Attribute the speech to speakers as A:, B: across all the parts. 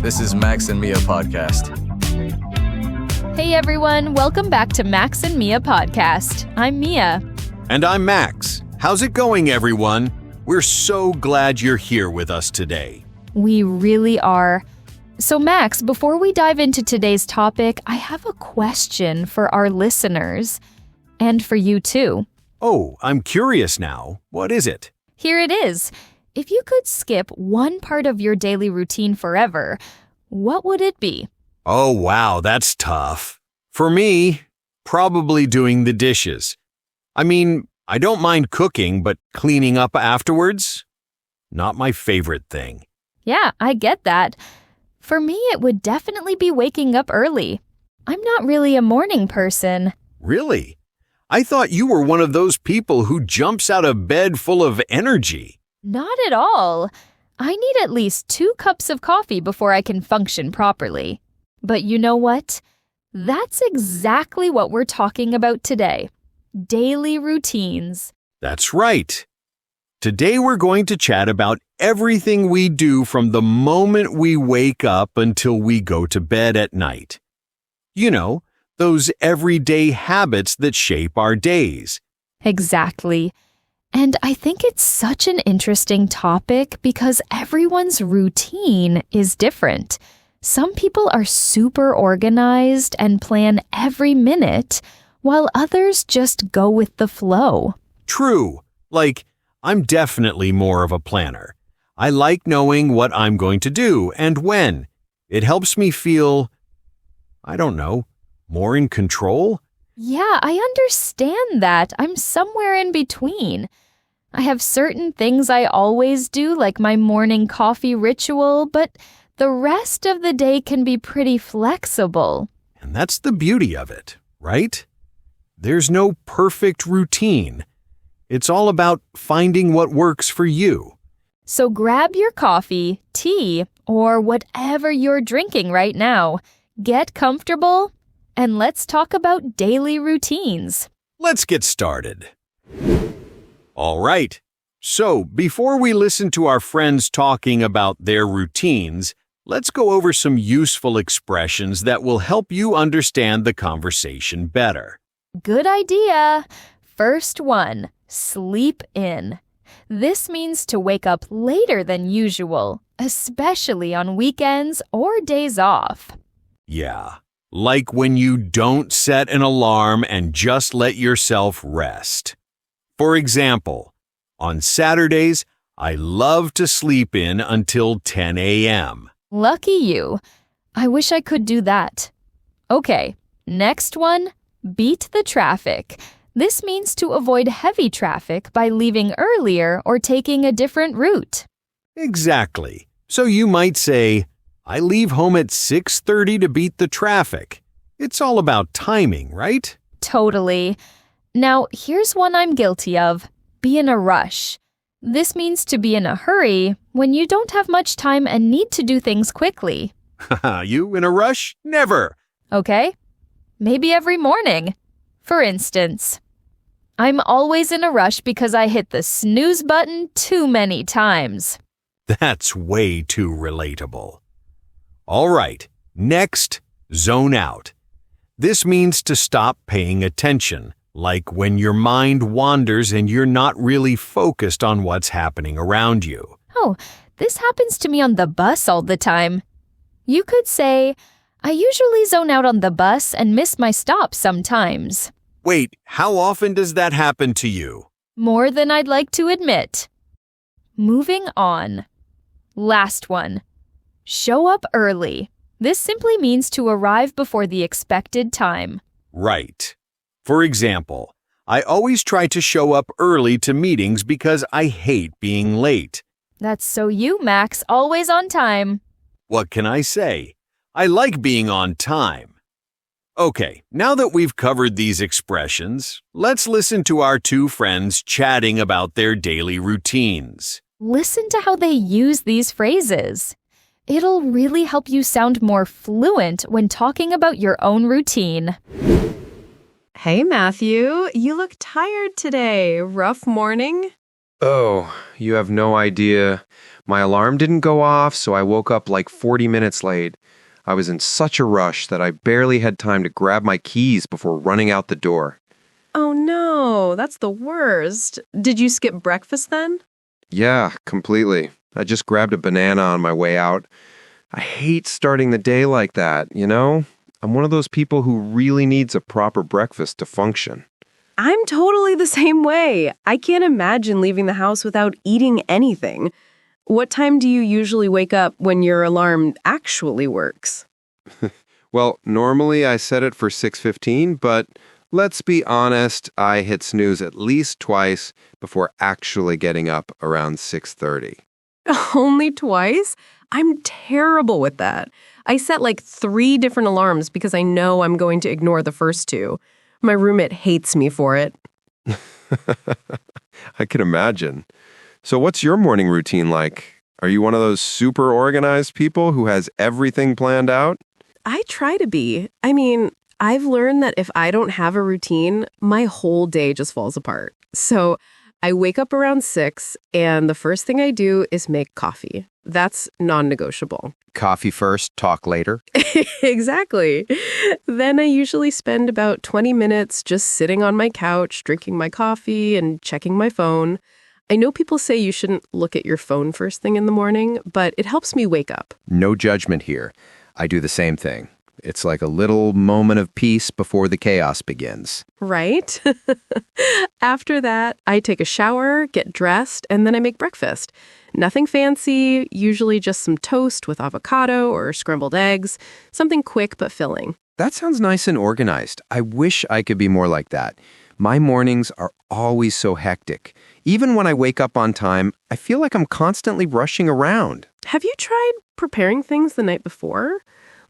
A: This is Max and Mia Podcast.
B: Hey everyone, welcome back to Max and Mia Podcast. I'm Mia.
C: And I'm Max. How's it going, everyone? We're so glad you're here with us today.
B: We really are. So Max, before we dive into today's topic, I have a question for our listeners. And for you too.
C: Oh, I'm curious now. What is it?
B: Here it is. If you could skip one part of your daily routine forever, what would it be?
C: Oh, wow, that's tough. For me, probably doing the dishes. I mean, I don't mind cooking, but cleaning up afterwards? Not my favorite thing.
B: Yeah, I get that. For me, it would definitely be waking up early. I'm not really a morning person.
C: Really? I thought you were one of those people who jumps out of bed full of energy.
B: Not at all. I need at least 2 cups of coffee before I can function properly. But you know what? That's exactly what we're talking about today. Daily routines.
C: That's right. Today we're going to chat about everything we do from the moment we wake up until we go to bed at night. You know, those everyday habits that shape our days.
B: Exactly. And I think it's such an interesting topic because everyone's routine is different. Some people are super organized and plan every minute, while others just go with the flow.
C: True. Like, I'm definitely more of a planner. I like knowing what I'm going to do and when. It helps me feel, I don't know, more in control?
B: Yeah, I understand that. I'm somewhere in between. I have certain things I always do, like my morning coffee ritual, but the rest of the day can be pretty flexible.
C: And that's the beauty of it, right? There's no perfect routine. It's all about finding what works for you.
B: So grab your coffee, tea, or whatever you're drinking right now. Get comfortable, and let's talk about daily routines.
C: Let's get started. All right. So, before we listen to our friends talking about their routines, let's go over some useful expressions that will help you understand the conversation better.
B: Good idea. First one, sleep in. This means to wake up later than usual, especially on weekends or days off.
C: Yeah, like when you don't set an alarm and just let yourself rest. For example, on Saturdays, I love to sleep in until 10 a.m.
B: Lucky you. I wish I could do that. Okay, next one, beat the traffic. This means to avoid heavy traffic by leaving earlier or taking a different route.
C: Exactly. So you might say, I leave home at 6:30 to beat the traffic. It's all about timing, right?
B: Totally. Now, here's one I'm guilty of. Be in a rush. This means to be in a hurry when you don't have much time and need to do things quickly.
C: You in a rush? Never.
B: Okay? Maybe every morning. For instance, I'm always in a rush because I hit the snooze button too many times.
C: That's way too relatable. All right, next, zone out. This means to stop paying attention, like when your mind wanders and you're not really focused on what's happening around you.
B: Oh, this happens to me on the bus all the time. You could say, I usually zone out on the bus and miss my stop sometimes.
C: Wait, how often does that happen to you?
B: More than I'd like to admit. Moving on. Last one. Show up early. This simply means to arrive before the expected time.
C: Right. For example, I always try to show up early to meetings because I hate being late.
B: That's so you, Max, always on time.
C: What can I say? I like being on time. Okay, now that we've covered these expressions, let's listen to our 2 friends chatting about their daily routines.
B: Listen to how they use these phrases. It'll really help you sound more fluent when talking about your own routine.
D: Hey, Matthew, you look tired today. Rough morning?
E: Oh, you have no idea. My alarm didn't go off, so I woke up like 40 minutes late. I was in such a rush that I barely had time to grab my keys before running out the door.
D: Oh no, that's the worst. Did you skip breakfast then?
E: Yeah, completely. I just grabbed a banana on my way out. I hate starting the day like that, you know? I'm one of those people who really needs a proper breakfast to function.
D: I'm totally the same way. I can't imagine leaving the house without eating anything. What time do you usually wake up when your alarm actually works?
E: Well, normally I set it for 6:15, but let's be honest, I hit snooze at least twice before actually getting up around 6:30.
D: Only twice? I'm terrible with that. I set like 3 different alarms because I know I'm going to ignore the first 2. My roommate hates me for it.
E: I can imagine. So what's your morning routine like? Are you one of those super organized people who has everything planned out?
D: I try to be. I mean, I've learned that if I don't have a routine, my whole day just falls apart. So I wake up around 6, and the first thing I do is make coffee. That's non-negotiable.
C: Coffee first, talk later.
D: Exactly. Then I usually spend about 20 minutes just sitting on my couch, drinking my coffee and checking my phone. I know people say you shouldn't look at your phone first thing in the morning, but it helps me wake up.
C: No judgment here. I do the same thing. It's like a little moment of peace before the chaos begins.
D: Right? After that, I take a shower, get dressed, and then I make breakfast. Nothing fancy, usually just some toast with avocado or scrambled eggs, something quick but filling.
C: That sounds nice and organized. I wish I could be more like that. My mornings are always so hectic. Even when I wake up on time, I feel like I'm constantly rushing around.
D: Have you tried preparing things the night before?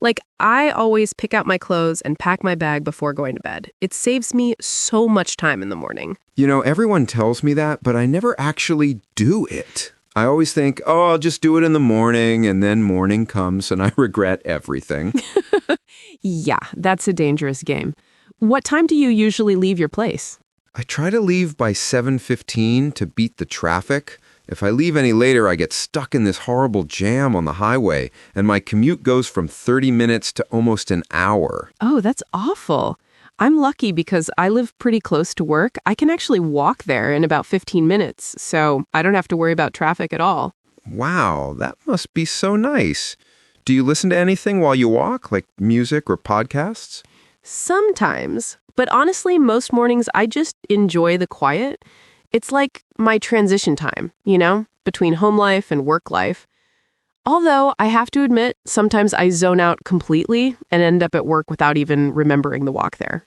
D: Like, I always pick out my clothes and pack my bag before going to bed. It saves me so much time in the morning.
C: You know, everyone tells me that, but I never actually do it. I always think, oh, I'll just do it in the morning, and then morning comes and I regret everything.
D: Yeah, that's a dangerous game. What time do you usually leave your place?
C: I try to leave by 7:15 to beat the traffic. If I leave any later, I get stuck in this horrible jam on the highway, and my commute goes from 30 minutes to almost an hour.
D: Oh, that's awful. I'm lucky because I live pretty close to work. I can actually walk there in about 15 minutes, so I don't have to worry about traffic at all.
C: Wow, that must be so nice. Do you listen to anything while you walk, like music or podcasts?
D: Sometimes, but honestly, most mornings I just enjoy the quiet. It's like my transition time, you know, between home life and work life. Although I have to admit, sometimes I zone out completely and end up at work without even remembering the walk there.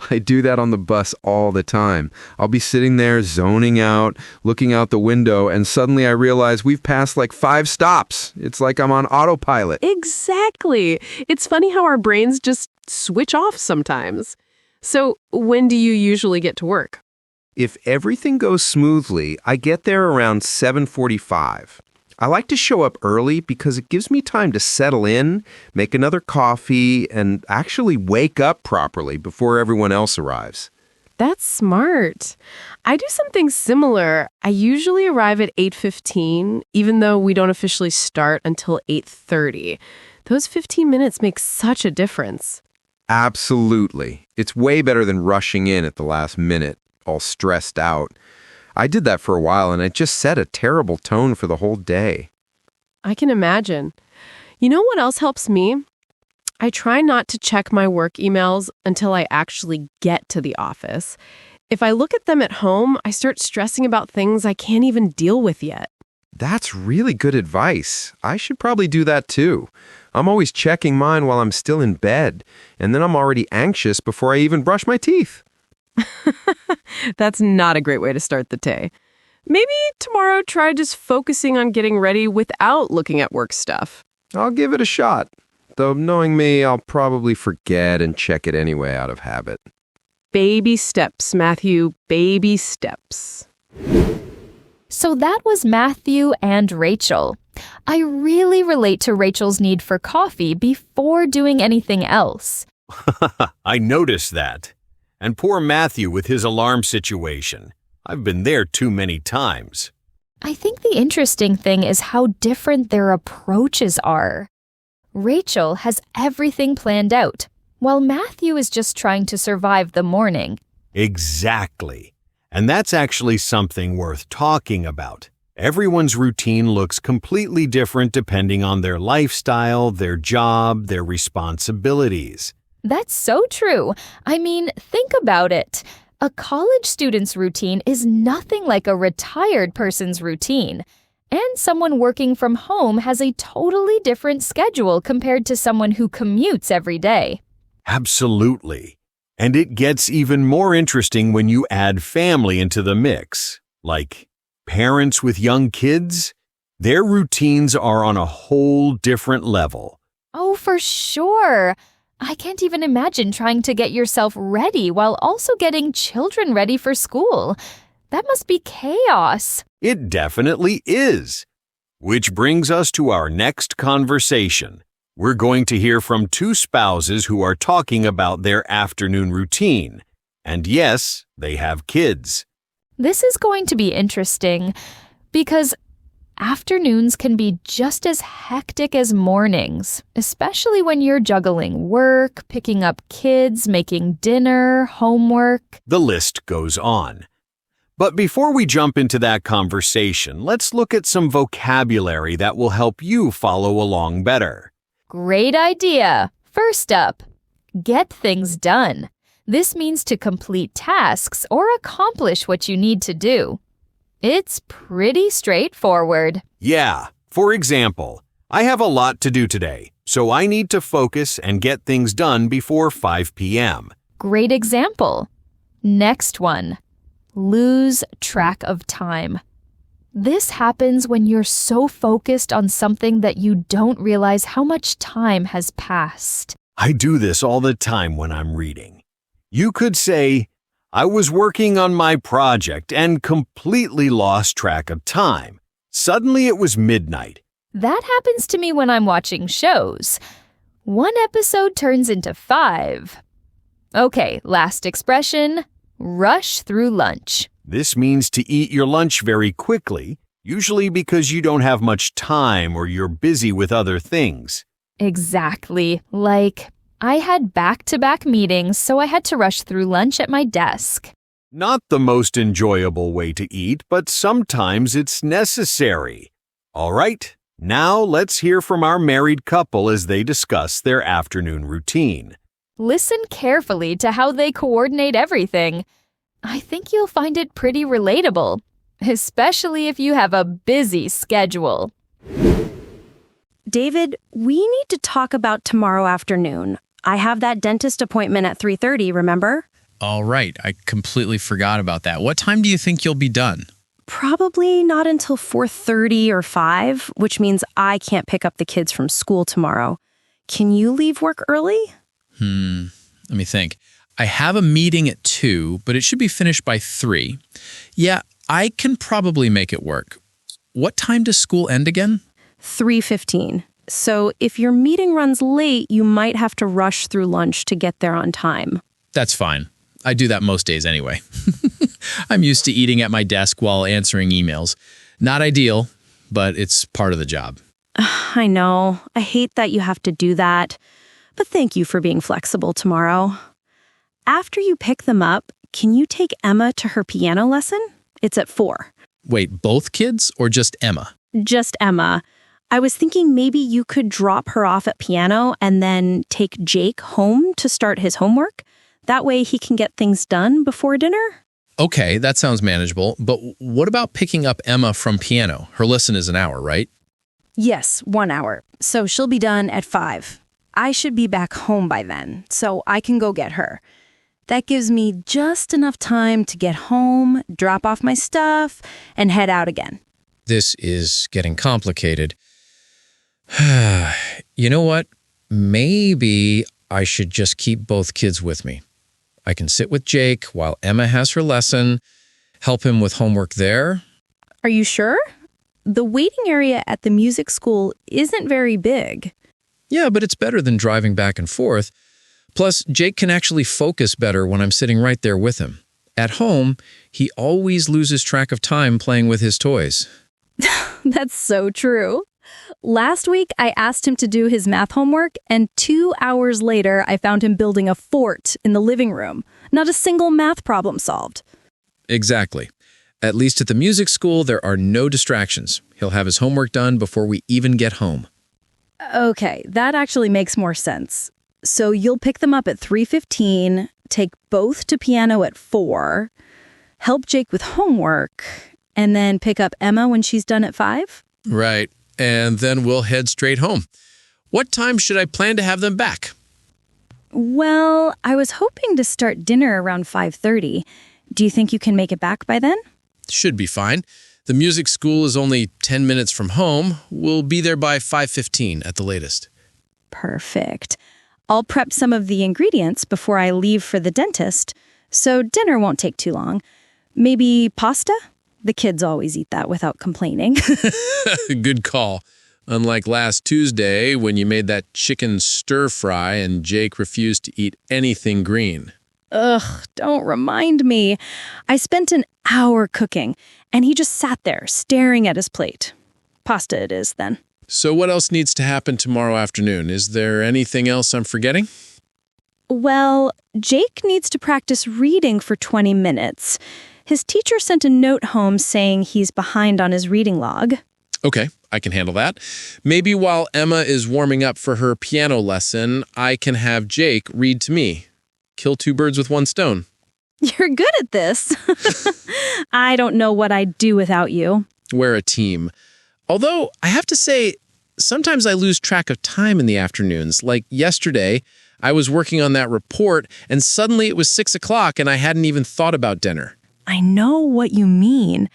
C: I do that on the bus all the time. I'll be sitting there zoning out, looking out the window, and suddenly I realize we've passed like 5 stops. It's like I'm on autopilot.
D: Exactly. It's funny how our brains just switch off sometimes. So when do you usually get to work?
C: If everything goes smoothly, I get there around 7:45. I like to show up early because it gives me time to settle in, make another coffee, and actually wake up properly before everyone else arrives.
D: That's smart. I do something similar. I usually arrive at 8:15, even though we don't officially start until 8:30. Those 15 minutes make such a difference.
C: Absolutely. It's way better than rushing in at the last minute, all stressed out. I did that for a while, and it just set a terrible tone for the whole day.
D: I can imagine. You know what else helps me? I try not to check my work emails until I actually get to the office. If I look at them at home, I start stressing about things I can't even deal with yet.
C: That's really good advice. I should probably do that too. I'm always checking mine while I'm still in bed, and then I'm already anxious before I even brush my teeth.
D: That's not a great way to start the day. Maybe tomorrow try just focusing on getting ready without looking at work stuff.
C: I'll give it a shot. Though knowing me, I'll probably forget and check it anyway out of habit.
D: Baby steps, Matthew. Baby steps.
B: So that was Matthew and Rachel. I really relate to Rachel's need for coffee before doing anything else.
C: I noticed that. And poor Matthew with his alarm situation. I've been there too many times.
B: I think the interesting thing is how different their approaches are. Rachel has everything planned out, while Matthew is just trying to survive the morning.
C: Exactly. And that's actually something worth talking about. Everyone's routine looks completely different depending on their lifestyle, their job, their responsibilities.
B: That's so true. I mean, think about it. A college student's routine is nothing like a retired person's routine. And someone working from home has a totally different schedule compared to someone who commutes every day.
C: Absolutely. And it gets even more interesting when you add family into the mix. Like parents with young kids, their routines are on a whole different level.
B: Oh, for sure. I can't even imagine trying to get yourself ready while also getting children ready for school. That must be chaos.
C: It definitely is. Which brings us to our next conversation. We're going to hear from two spouses who are talking about their afternoon routine. And yes, they have kids.
B: This is going to be interesting because afternoons can be just as hectic as mornings, especially when you're juggling work, picking up kids, making dinner, homework.
C: The list goes on. But before we jump into that conversation, let's look at some vocabulary that will help you follow along better.
B: Great idea. First up, get things done. This means to complete tasks or accomplish what you need to do. It's pretty straightforward.
C: Yeah, for example, I have a lot to do today, so I need to focus and get things done before 5 p.m.
B: Great example. Next one, lose track of time. This happens when you're so focused on something that you don't realize how much time has passed.
C: I do this all the time when I'm reading. You could say, I was working on my project and completely lost track of time. Suddenly it was midnight.
B: That happens to me when I'm watching shows. One episode turns into 5. Okay, last expression, rush through lunch.
C: This means to eat your lunch very quickly, usually because you don't have much time or you're busy with other things.
B: Exactly. Like, I had back-to-back meetings, so I had to rush through lunch at my desk.
C: Not the most enjoyable way to eat, but sometimes it's necessary. All right, now let's hear from our married couple as they discuss their afternoon routine.
B: Listen carefully to how they coordinate everything. I think you'll find it pretty relatable, especially if you have a busy schedule.
F: David, we need to talk about tomorrow afternoon. I have that dentist appointment at 3:30, remember?
G: All right, I completely forgot about that. What time do you think you'll be done?
F: Probably not until 4:30 or 5, which means I can't pick up the kids from school tomorrow. Can you leave work early?
G: Let me think. I have a meeting at 2, but it should be finished by 3. Yeah, I can probably make it work. What time does school end again?
F: 3:15. So if your meeting runs late, you might have to rush through lunch to get there on time.
G: That's fine. I do that most days anyway. I'm used to eating at my desk while answering emails. Not ideal, but it's part of the job.
F: I know. I hate that you have to do that. But thank you for being flexible tomorrow. After you pick them up, can you take Emma to her piano lesson? It's at 4.
G: Wait, both kids or just Emma?
F: Just Emma. I was thinking maybe you could drop her off at piano and then take Jake home to start his homework. That way he can get things done before dinner.
G: Okay, that sounds manageable. But what about picking up Emma from piano? Her lesson is an hour, right?
H: Yes, 1 hour. So she'll be done at 5. I should be back home by then, so I can go get her. That gives me just enough time to get home, drop off my stuff, and head out again.
G: This is getting complicated. You know what? Maybe I should just keep both kids with me. I can sit with Jake while Emma has her lesson, help him with homework there.
F: Are you sure? The waiting area at the music school isn't very big.
G: Yeah, but it's better than driving back and forth. Plus, Jake can actually focus better when I'm sitting right there with him. At home, he always loses track of time playing with his toys.
F: That's so true. Last week, I asked him to do his math homework, and 2 hours later, I found him building a fort in the living room. Not a single math problem solved.
G: Exactly. At least at the music school, there are no distractions. He'll have his homework done before we even get home.
F: Okay, that actually makes more sense. So you'll pick them up at 3:15, take both to piano at 4, help Jake with homework, and then pick up Emma when she's done at 5?
G: Right. And then we'll head straight home. What time should I plan to have them back?
F: Well, I was hoping to start dinner around 5:30. Do you think you can make it back by then?
G: Should be fine. The music school is only 10 minutes from home. We'll be there by 5:15 at the latest.
F: Perfect. I'll prep some of the ingredients before I leave for the dentist, so dinner won't take too long. Maybe pasta? The kids always eat that without complaining.
G: Good call. Unlike last Tuesday when you made that chicken stir-fry and Jake refused to eat anything green.
F: Ugh, don't remind me. I spent an hour cooking, and he just sat there staring at his plate. Pasta it is, then.
G: So what else needs to happen tomorrow afternoon? Is there anything else I'm forgetting?
F: Well, Jake needs to practice reading for 20 minutes. His teacher sent a note home saying he's behind on his reading log.
G: Okay, I can handle that. Maybe while Emma is warming up for her piano lesson, I can have Jake read to me. Kill two birds with one stone.
F: You're good at this. I don't know what I'd do without you.
G: We're a team. Although, I have to say, sometimes I lose track of time in the afternoons. Like yesterday, I was working on that report, and suddenly it was 6 o'clock and I hadn't even thought about dinner.
F: I know what you mean.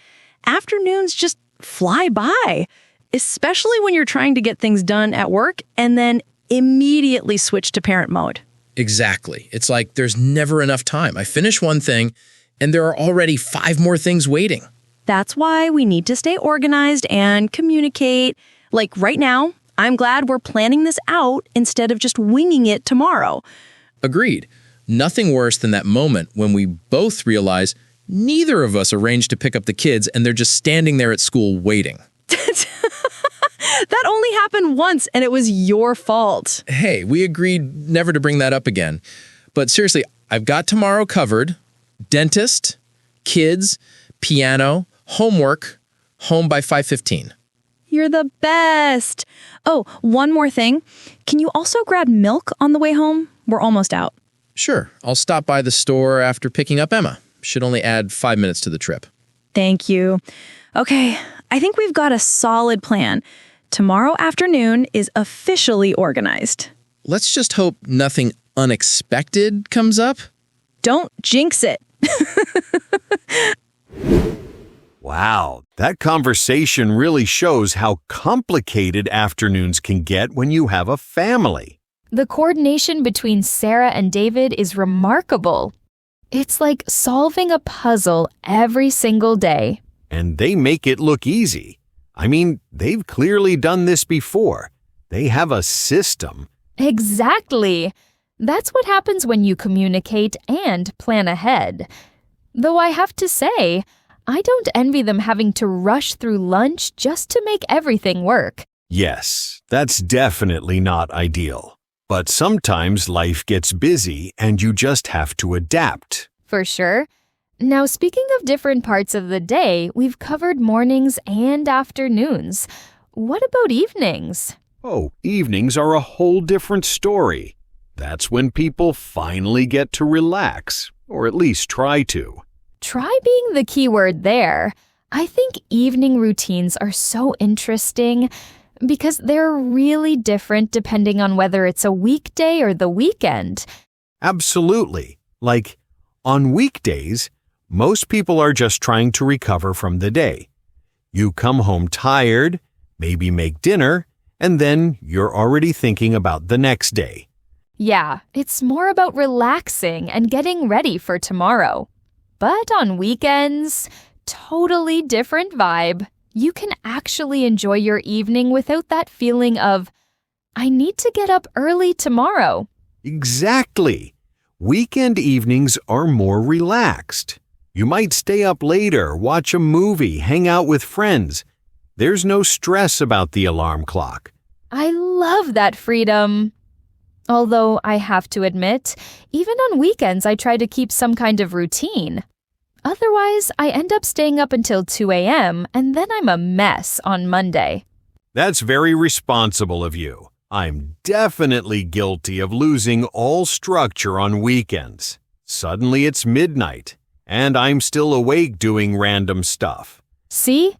F: Afternoons just fly by, especially when you're trying to get things done at work and then immediately switch to parent mode.
G: Exactly. It's like there's never enough time. I finish one thing, and there are already 5 more things waiting.
F: That's why we need to stay organized and communicate. Like right now, I'm glad we're planning this out instead of just winging it tomorrow.
G: Agreed. Nothing worse than that moment when we both realize neither of us arranged to pick up the kids and they're just standing there at school waiting.
F: That only happened once, and it was your fault.
G: Hey, we agreed never to bring that up again. But seriously, I've got tomorrow covered. Dentist, kids, piano, homework, home by 5:15.
F: You're the best. Oh, one more thing. Can you also grab milk on the way home? We're almost out.
G: Sure, I'll stop by the store after picking up Emma. Should only add 5 minutes to the trip.
F: Thank you. Okay, I think we've got a solid plan. Tomorrow afternoon is officially organized.
G: Let's just hope nothing unexpected comes up.
F: Don't jinx it.
C: Wow, that conversation really shows how complicated afternoons can get when you have a family.
B: The coordination between Sarah and David is remarkable. It's like solving a puzzle every single day.
C: And they make it look easy. I mean, they've clearly done this before. They have a system.
B: Exactly. That's what happens when you communicate and plan ahead. Though I have to say, I don't envy them having to rush through lunch just to make everything work.
C: Yes, that's definitely not ideal. But sometimes life gets busy and you just have to adapt.
B: For sure. Now, speaking of different parts of the day, we've covered mornings and afternoons. What about evenings?
C: Oh, evenings are a whole different story. That's when people finally get to relax, or at least try to.
B: Try being the key word there. I think evening routines are so interesting because they're really different depending on whether it's a weekday or the weekend.
C: Absolutely. Like, on weekdays, most people are just trying to recover from the day. You come home tired, maybe make dinner, and then you're already thinking about the next day.
B: Yeah, it's more about relaxing and getting ready for tomorrow. But on weekends, totally different vibe. You can actually enjoy your evening without that feeling of, I need to get up early tomorrow.
C: Exactly. Weekend evenings are more relaxed. You might stay up later, watch a movie, hang out with friends. There's no stress about the alarm clock.
B: I love that freedom. Although I have to admit, even on weekends I try to keep some kind of routine. Otherwise, I end up staying up until 2 a.m. and then I'm a mess on Monday.
C: That's very responsible of you. I'm definitely guilty of losing all structure on weekends. Suddenly it's midnight, and I'm still awake doing random stuff.
B: See?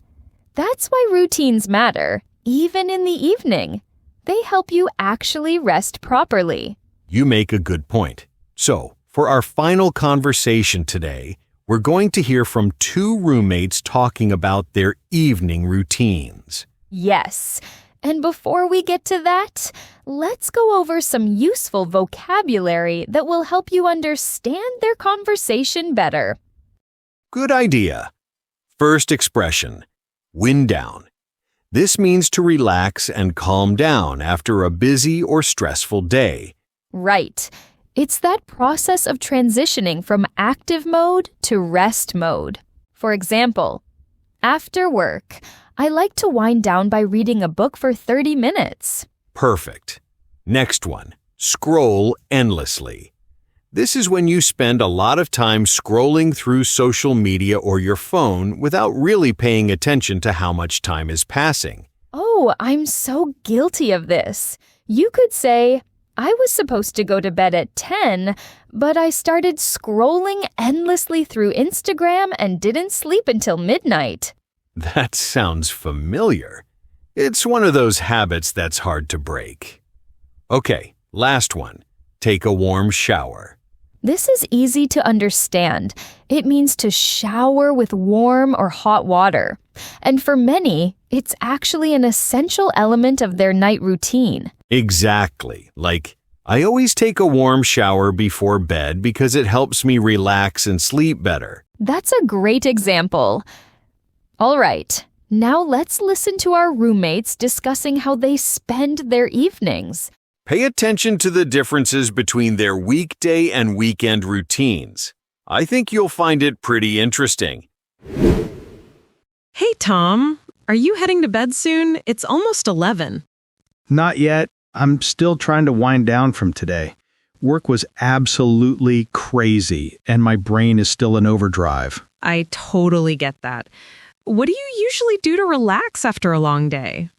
B: That's why routines matter, even in the evening. They help you actually rest properly.
C: You make a good point. So, for our final conversation today, we're going to hear from two roommates talking about their evening routines.
B: Yes. And before we get to that, let's go over some useful vocabulary that will help you understand their conversation better.
C: Good idea. First expression, wind down. This means to relax and calm down after a busy or stressful day.
B: Right. It's that process of transitioning from active mode to rest mode. For example, after work, I like to wind down by reading a book for 30 minutes.
C: Perfect. Next one, scroll endlessly. This is when you spend a lot of time scrolling through social media or your phone without really paying attention to how much time is passing.
B: Oh, I'm so guilty of this. You could say, I was supposed to go to bed at 10, but I started scrolling endlessly through Instagram and didn't sleep until midnight.
C: That sounds familiar. It's one of those habits that's hard to break. Okay, last one. Take a warm shower.
B: This is easy to understand. It means to shower with warm or hot water. And for many, it's actually an essential element of their night routine.
C: Exactly. Like, I always take a warm shower before bed because it helps me relax and sleep better.
B: That's a great example. All right, now let's listen to our roommates discussing how they spend their evenings.
C: Pay attention to the differences between their weekday and weekend routines. I think you'll find it pretty interesting.
I: Hey, Tom. Are you heading to bed soon? It's almost 11.
J: Not yet. I'm still trying to wind down from today. Work was absolutely crazy, and my brain is still in overdrive.
I: I totally get that. What do you usually do to relax after a long day?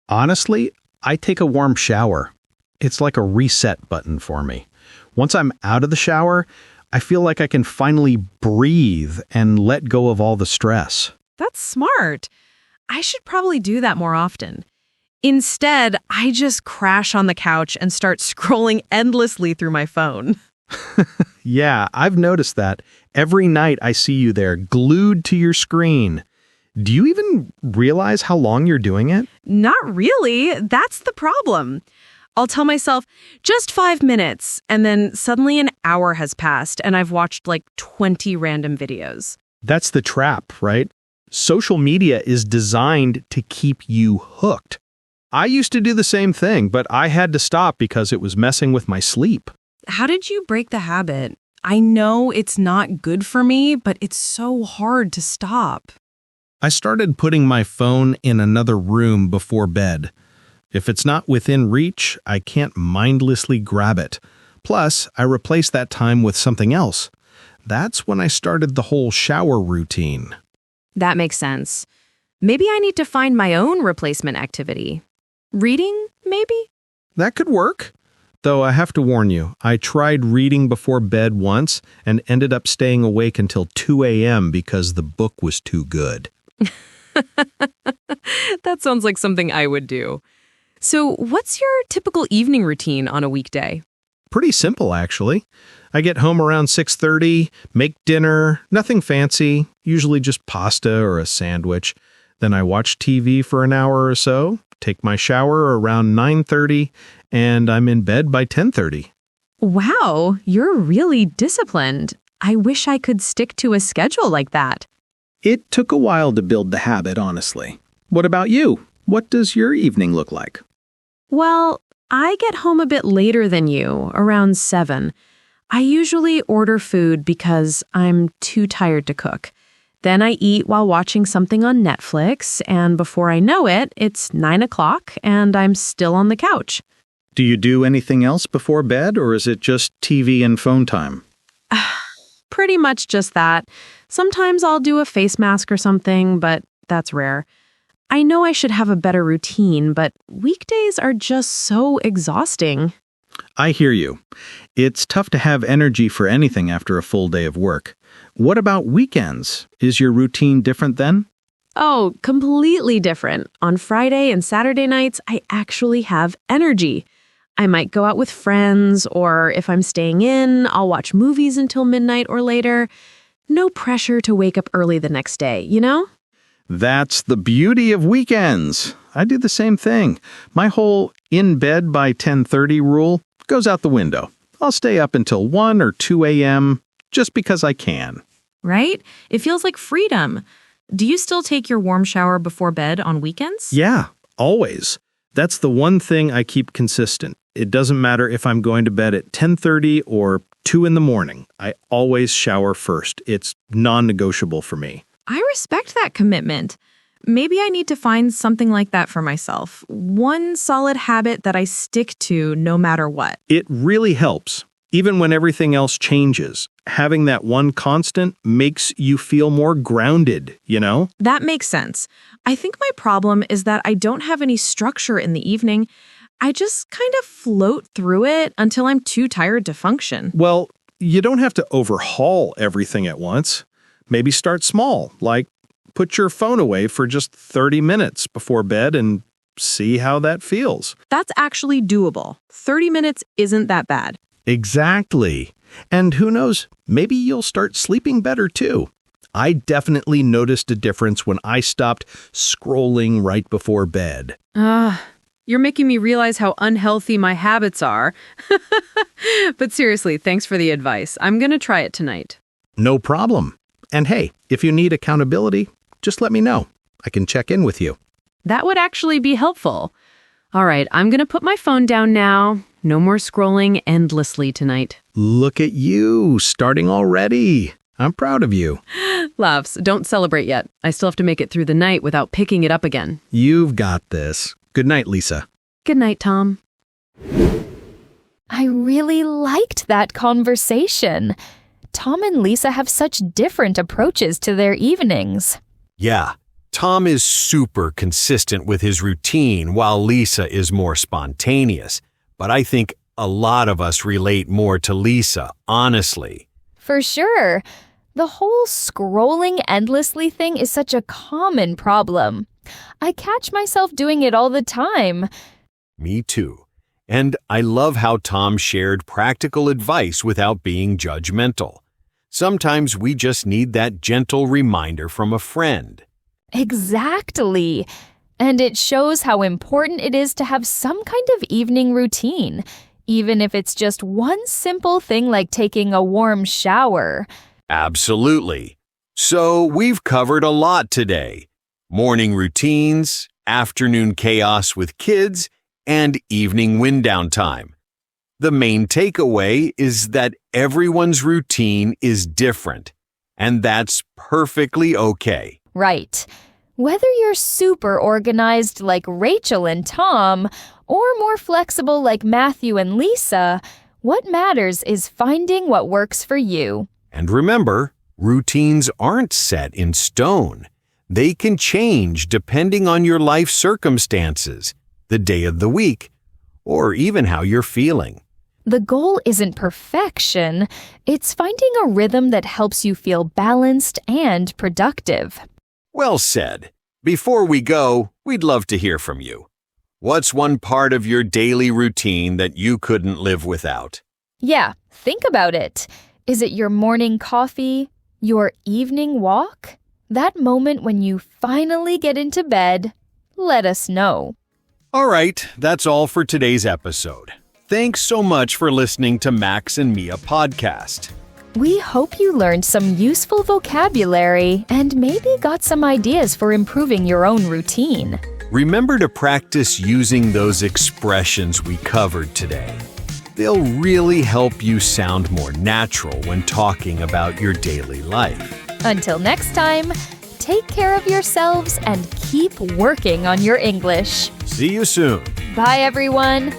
J: Honestly, I take a warm shower. It's like a reset button for me. Once I'm out of the shower, I feel like I can finally breathe and let go of all the stress.
I: That's smart. I should probably do that more often. Instead, I just crash on the couch and start scrolling endlessly through my phone.
J: Yeah, I've noticed that. Every night I see you there, glued to your screen. Do you even realize how long you're doing it?
I: Not really. That's the problem. I'll tell myself, just 5 minutes, and then suddenly an hour has passed and I've watched like 20 random videos.
J: That's the trap, right? Social media is designed to keep you hooked. I used to do the same thing, but I had to stop because it was messing with my sleep.
I: How did you break the habit? I know it's not good for me, but it's so hard to stop.
J: I started putting my phone in another room before bed. If it's not within reach, I can't mindlessly grab it. Plus, I replaced that time with something else. That's when I started the whole shower routine.
I: That makes sense. Maybe I need to find my own replacement activity. Reading, maybe?
J: That could work. Though I have to warn you, I tried reading before bed once and ended up staying awake until 2 a.m. because the book was too good.
I: That sounds like something I would do. So, what's your typical evening routine on a weekday?
J: Pretty simple, actually. I get home around 6:30, make dinner, nothing fancy, usually just pasta or a sandwich. Then I watch TV for an hour or so, take my shower around 9:30, and I'm in bed by 10:30.
I: Wow, you're really disciplined. I wish I could stick to a schedule like that.
J: It took a while to build the habit, honestly. What about you? What does your evening look like?
I: Well, I get home a bit later than you, around 7. I usually order food because I'm too tired to cook. Then I eat while watching something on Netflix, and before I know it, it's 9 o'clock and I'm still on the couch.
J: Do you do anything else before bed, or is it just TV and phone time?
I: Pretty much just that. Sometimes I'll do a face mask or something, but that's rare. I know I should have a better routine, but weekdays are just so exhausting.
J: I hear you. It's tough to have energy for anything after a full day of work. What about weekends? Is your routine different then?
I: Oh, completely different. On Friday and Saturday nights, I actually have energy. I might go out with friends, or if I'm staying in, I'll watch movies until midnight or later. No pressure to wake up early the next day, you know?
J: That's the beauty of weekends. I do the same thing. My whole in bed by 10:30 rule goes out the window. I'll stay up until 1 or 2 a.m. just because I can.
I: Right? It feels like freedom. Do you still take your warm shower before bed on weekends?
J: Yeah, always. That's the one thing I keep consistent. It doesn't matter if I'm going to bed at 10:30 or 2 in the morning. I always shower first. It's non-negotiable for me.
I: I respect that commitment. Maybe I need to find something like that for myself. One solid habit that I stick to no matter what.
J: It really helps. Even when everything else changes, having that one constant makes you feel more grounded, you know?
I: That makes sense. I think my problem is that I don't have any structure in the evening. I just kind of float through it until I'm too tired to function.
J: Well, you don't have to overhaul everything at once. Maybe start small, like put your phone away for just 30 minutes before bed and see how that feels.
I: That's actually doable. 30 minutes isn't that bad.
J: Exactly. And who knows, maybe you'll start sleeping better too. I definitely noticed a difference when I stopped scrolling right before bed.
I: You're making me realize how unhealthy my habits are. But seriously, thanks for the advice. I'm going to try it tonight.
J: No problem. And hey, if you need accountability, just let me know. I can check in with you.
I: That would actually be helpful. All right, I'm going to put my phone down now. No more scrolling endlessly tonight.
J: Look at you, starting already. I'm proud of you.
I: Laughs, don't celebrate yet. I still have to make it through the night without picking it up again.
J: You've got this. Good night, Lisa.
I: Good night, Tom.
B: I really liked that conversation. Tom and Lisa have such different approaches to their evenings.
C: Yeah, Tom is super consistent with his routine while Lisa is more spontaneous. But I think a lot of us relate more to Lisa, honestly.
B: For sure. The whole scrolling endlessly thing is such a common problem. I catch myself doing it all the time.
C: Me too. And I love how Tom shared practical advice without being judgmental. Sometimes we just need that gentle reminder from a friend.
B: Exactly. And it shows how important it is to have some kind of evening routine, even if it's just one simple thing like taking a warm shower.
C: Absolutely. So we've covered a lot today. Morning routines, afternoon chaos with kids, and evening wind down time. The main takeaway is that everyone's routine is different, and that's perfectly okay.
B: Right. Whether you're super organized like Rachel and Tom, or more flexible like Matthew and Lisa, what matters is finding what works for you.
C: And remember, routines aren't set in stone. They can change depending on your life circumstances, the day of the week, or even how you're feeling.
B: The goal isn't perfection. It's finding a rhythm that helps you feel balanced and productive.
C: Well said. Before we go, we'd love to hear from you. What's one part of your daily routine that you couldn't live without?
B: Yeah, think about it. Is it your morning coffee? Your evening walk? That moment when you finally get into bed? Let us know.
C: All right, that's all for today's episode. Thanks so much for listening to Max and Mia Podcast.
B: We hope you learned some useful vocabulary and maybe got some ideas for improving your own routine.
C: Remember to practice using those expressions we covered today. They'll really help you sound more natural when talking about your daily life.
B: Until next time, take care of yourselves and keep working on your English.
C: See you soon.
B: Bye, everyone.